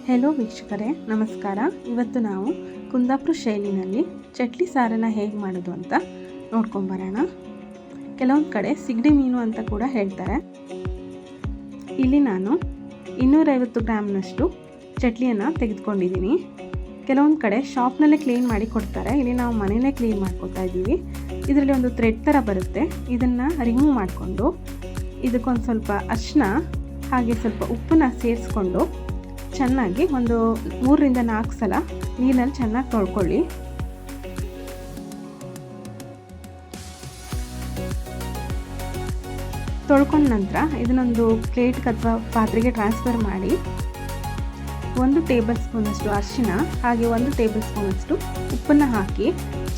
Hello ವೀಕ್ಷಕರೇ, ನಮಸ್ಕಾರ. ಇವತ್ತು ನಾವು ಕುಂದಾಪುರ ಶೈಲಿನಲ್ಲಿ ಚಟ್ಲಿ ಸಾರನ್ನು ಹೇಗೆ ಮಾಡೋದು ಅಂತ ನೋಡ್ಕೊಂಬರೋಣ. ಕೆಲವೊಂದು ಕಡೆ ಸಿಗಡಿ ಮೀನು ಅಂತ ಕೂಡ ಹೇಳ್ತಾರೆ. ಇಲ್ಲಿ ನಾನು 250 ಗ್ರಾಮ್ನಷ್ಟು ಚಟ್ಲಿಯನ್ನು ತೆಗೆದುಕೊಂಡಿದ್ದೀನಿ. ಕೆಲವೊಂದು ಕಡೆ ಶಾಪ್ನಲ್ಲೇ ಕ್ಲೀನ್ ಮಾಡಿ ಕೊಡ್ತಾರೆ. ಇಲ್ಲಿ ನಾವು ಮನೆಯಲ್ಲೇ ಕ್ಲೀನ್ ಮಾಡ್ಕೊತಾ ಇದ್ದೀವಿ. ಇದರಲ್ಲಿ ಒಂದು ಥ್ರೆಡ್ ಥರ ಬರುತ್ತೆ. ಇದನ್ನು ರಿಮೂವ್ ಮಾಡಿಕೊಂಡು ಇದಕ್ಕೊಂದು ಸ್ವಲ್ಪ ಅರಿಶಿನ ಹಾಗೆ ಸ್ವಲ್ಪ ಉಪ್ಪನ್ನು ಸೇರಿಸ್ಕೊಂಡು ಚೆನ್ನಾಗಿ ಒಂದು 3 ರಿಂದ 4 ಸಲ ನೀರಲ್ಲಿ ಚೆನ್ನಾಗಿ ತೊಳ್ಕೊಳ್ಳಿ. ತೊಳ್ಕೊಂಡ ನಂತರ ಇದನ್ನೊಂದು ಪ್ಲೇಟ್ಗೆ ಅಥವಾ ಪಾತ್ರೆಗೆ ಟ್ರಾನ್ಸ್ಫರ್ ಮಾಡಿ 1 ಟೇಬಲ್ ಸ್ಪೂನಷ್ಟು ಅರಿಶಿನ ಹಾಗೆ 1 ಟೇಬಲ್ ಸ್ಪೂನಷ್ಟು ಉಪ್ಪನ್ನು ಹಾಕಿ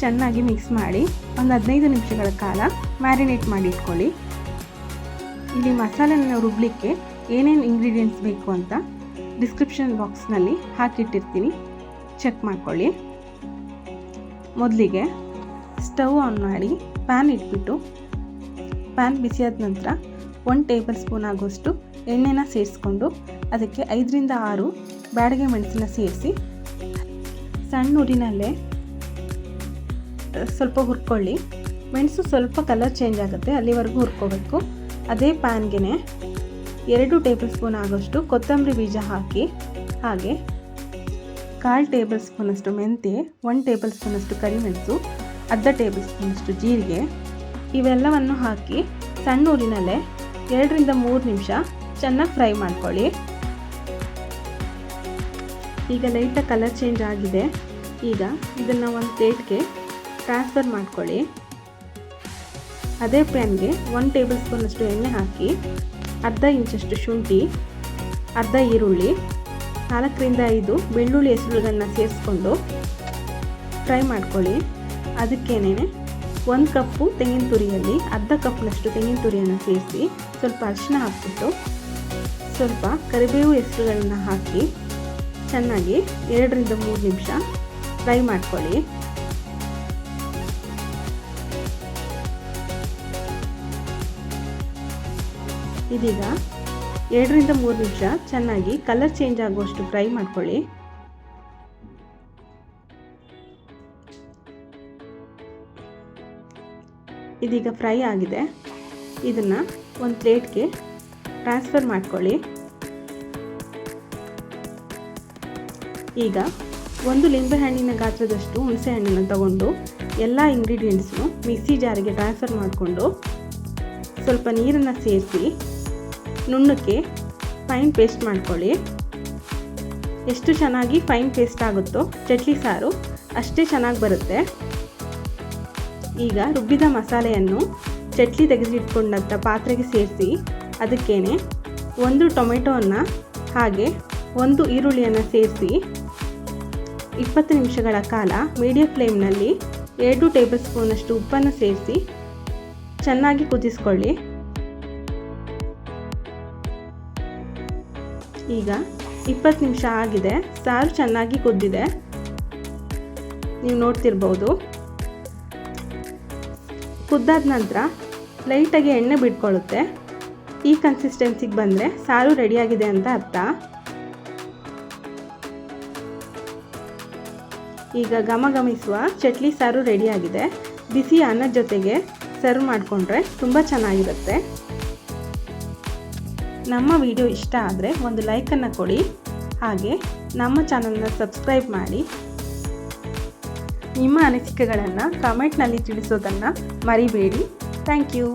ಚೆನ್ನಾಗಿ ಮಿಕ್ಸ್ ಮಾಡಿ ಒಂದು 15 ನಿಮಿಷಗಳ ಕಾಲ ಮ್ಯಾರಿನೇಟ್ ಮಾಡಿ ಇಟ್ಕೊಳ್ಳಿ. ಇಲ್ಲಿ ಮಸಾಲೆನ ರುಬ್ಲಿಕ್ಕೆ ಏನೇನು ಇಂಗ್ರೀಡಿಯೆಂಟ್ಸ್ ಬೇಕು ಅಂತ ಡಿಸ್ಕ್ರಿಪ್ಷನ್ ಬಾಕ್ಸ್ನಲ್ಲಿ ಹಾಕಿಟ್ಟಿರ್ತೀನಿ, ಚೆಕ್ ಮಾಡ್ಕೊಳ್ಳಿ. ಮೊದಲಿಗೆ ಸ್ಟವ್ ಆನ್ ಮಾಡಿ ಪ್ಯಾನ್ ಇಟ್ಬಿಟ್ಟು ಪ್ಯಾನ್ ಬಿಸಿಯಾದ ನಂತರ 1 ಟೇಬಲ್ ಸ್ಪೂನ್ ಆಗೋಷ್ಟು ಎಣ್ಣೆನ ಸೇರಿಸ್ಕೊಂಡು ಅದಕ್ಕೆ 5 ರಿಂದ 6 ಬ್ಯಾಡಗೆ ಮೆಣಸನ್ನ ಸೇರಿಸಿ ಸಣ್ಣ ಉರಿನಲ್ಲೇ ಸ್ವಲ್ಪ ಹುರ್ಕೊಳ್ಳಿ. ಮೆಣಸು ಸ್ವಲ್ಪ ಕಲರ್ ಚೇಂಜ್ ಆಗುತ್ತೆ, ಅಲ್ಲಿವರೆಗೂ ಹುರ್ಕೋಬೇಕು. ಅದೇ ಪ್ಯಾನ್ಗೆ 2 ಟೇಬಲ್ ಸ್ಪೂನ್ ಆಗೋಷ್ಟು ಕೊತ್ತಂಬರಿ ಬೀಜ ಹಾಕಿ ಹಾಗೆ 1/4 ಟೇಬಲ್ ಸ್ಪೂನಷ್ಟು ಮೆಂತ್ಯ, 1 ಟೇಬಲ್ ಸ್ಪೂನಷ್ಟು ಕರಿಮೆಣಸು, ಅರ್ಧ ಟೇಬಲ್ ಸ್ಪೂನಷ್ಟು ಜೀರಿಗೆ ಇವೆಲ್ಲವನ್ನು ಹಾಕಿ ಸಣ್ಣ ಊರಿನಲ್ಲೇ 2 ರಿಂದ 3 ನಿಮಿಷ ಚೆನ್ನಾಗಿ ಫ್ರೈ ಮಾಡ್ಕೊಳ್ಳಿ. ಈಗ ಲೈಟಾಗಿ ಕಲರ್ ಚೇಂಜ್ ಆಗಿದೆ. ಈಗ ಇದನ್ನು ಒಂದು ಪ್ಲೇಟ್ಗೆ ಟ್ರಾನ್ಸ್ಫರ್ ಮಾಡ್ಕೊಳ್ಳಿ. ಅದೇ ಪ್ಯಾನ್ಗೆ 1 ಟೇಬಲ್ ಸ್ಪೂನಷ್ಟು ಎಣ್ಣೆ ಹಾಕಿ ಅರ್ಧ ಇಂಚಷ್ಟು ಶುಂಠಿ, ಅರ್ಧ ಈರುಳ್ಳಿ, 4 ರಿಂದ 5 ಬೆಳ್ಳುಳ್ಳಿ ಹೆಸರುಗಳನ್ನ ಸೇರಿಸ್ಕೊಂಡು ಫ್ರೈ ಮಾಡ್ಕೊಳ್ಳಿ. ಅದಕ್ಕೇನೆ 1 ಕಪ್ಪು ತೆಂಗಿನ ತುರಿಯಲ್ಲಿ ಅರ್ಧ ಕಪ್ನಷ್ಟು ತೆಂಗಿನ ತುರಿಯನ್ನು ಸೇರಿಸಿ ಸ್ವಲ್ಪ ಅರಿಶಿನ ಹಾಕ್ಬಿಟ್ಟು ಸ್ವಲ್ಪ ಕರಿಬೇವು ಹೆಸರುಗಳನ್ನ ಹಾಕಿ ಚೆನ್ನಾಗಿ 2 ರಿಂದ 3 ನಿಮಿಷ ಫ್ರೈ ಮಾಡ್ಕೊಳ್ಳಿ. ಇದೀಗ 2 ರಿಂದ 3 ನಿಮಿಷ ಚೆನ್ನಾಗಿ ಕಲರ್ ಚೇಂಜ್ ಆಗುವಷ್ಟು ಫ್ರೈ ಮಾಡ್ಕೊಳ್ಳಿ. ಇದೀಗ ಫ್ರೈ ಆಗಿದೆ. ಇದನ್ನು ಒಂದು ಪ್ಲೇಟ್ಗೆ ಟ್ರಾನ್ಸ್ಫರ್ ಮಾಡ್ಕೊಳ್ಳಿ. ಈಗ 1 ಲಿಂಬೆಹಣ್ಣಿನ ಗಾತ್ರದಷ್ಟು ಹುಣಸೆ ಹಣ್ಣನ್ನು ತಗೊಂಡು ಎಲ್ಲ ಇಂಗ್ರೀಡಿಯೆಂಟ್ಸ್ನು ಮಿಕ್ಸಿ ಜಾರಿಗೆ ಟ್ರಾನ್ಸ್ಫರ್ ಮಾಡಿಕೊಂಡು ಸ್ವಲ್ಪ ನೀರನ್ನು ಸೇರಿಸಿ ನುಣ್ಣಕ್ಕೆ ಫೈನ್ ಪೇಸ್ಟ್ ಮಾಡ್ಕೊಳ್ಳಿ. ಎಷ್ಟು ಚೆನ್ನಾಗಿ ಫೈನ್ ಪೇಸ್ಟ್ ಆಗುತ್ತೋ ಚಟ್ಲಿ ಸಾರು ಅಷ್ಟೇ ಚೆನ್ನಾಗಿ ಬರುತ್ತೆ. ಈಗ ರುಬ್ಬಿದ ಮಸಾಲೆಯನ್ನು ಚಟ್ಲಿ ತೆಗೆದಿಟ್ಕೊಂಡಂಥ ಪಾತ್ರೆಗೆ ಸೇರಿಸಿ ಅದಕ್ಕೇನೆ 1 ಟೊಮೆಟೊವನ್ನು ಹಾಗೆ 1 ಈರುಳ್ಳಿಯನ್ನು ಸೇರಿಸಿ 20 ನಿಮಿಷಗಳ ಕಾಲ ಮೀಡಿಯಂ ಫ್ಲೇಮ್ನಲ್ಲಿ 2 ಟೇಬಲ್ ಸ್ಪೂನಷ್ಟು ಉಪ್ಪನ್ನು ಸೇರಿಸಿ ಚೆನ್ನಾಗಿ ಕುದಿಸ್ಕೊಳ್ಳಿ. ಈಗ 20 ನಿಮಿಷ ಆಗಿದೆ. ಸಾರು ಚೆನ್ನಾಗಿ ಕುದ್ದಿದೆ, ನೀವು ನೋಡ್ತಿರ್ಬೋದು. ಕುದ್ದಾದ ನಂತರ ಲೈಟಾಗಿ ಎಣ್ಣೆ ಬಿಟ್ಕೊಳ್ಳುತ್ತೆ. ಈ ಕನ್ಸಿಸ್ಟೆನ್ಸಿಗೆ ಬಂದರೆ ಸಾರು ರೆಡಿಯಾಗಿದೆ ಅಂತ ಅರ್ಥ. ಈಗ ಘಮಘಮಿಸುವ ಚಟ್ಲಿ ಸಾರು ರೆಡಿಯಾಗಿದೆ. ಬಿಸಿ ಅನ್ನದ ಜೊತೆಗೆ ಸರ್ವ್ ಮಾಡಿಕೊಂಡ್ರೆ ತುಂಬ ಚೆನ್ನಾಗಿರುತ್ತೆ. ನಮ್ಮ ವಿಡಿಯೋ ಇಷ್ಟ ಆದರೆ ಒಂದು ಲೈಕನ್ನು ಕೊಡಿ, ಹಾಗೆ ನಮ್ಮ ಚಾನಲ್ನ ಸಬ್ಸ್ಕ್ರೈಬ್ ಮಾಡಿ. ನಿಮ್ಮ ಅನಿಸಿಕೆಗಳನ್ನು ಕಮೆಂಟ್ನಲ್ಲಿ ತಿಳಿಸೋದನ್ನು ಮರಿಬೇಡಿ. Thank you.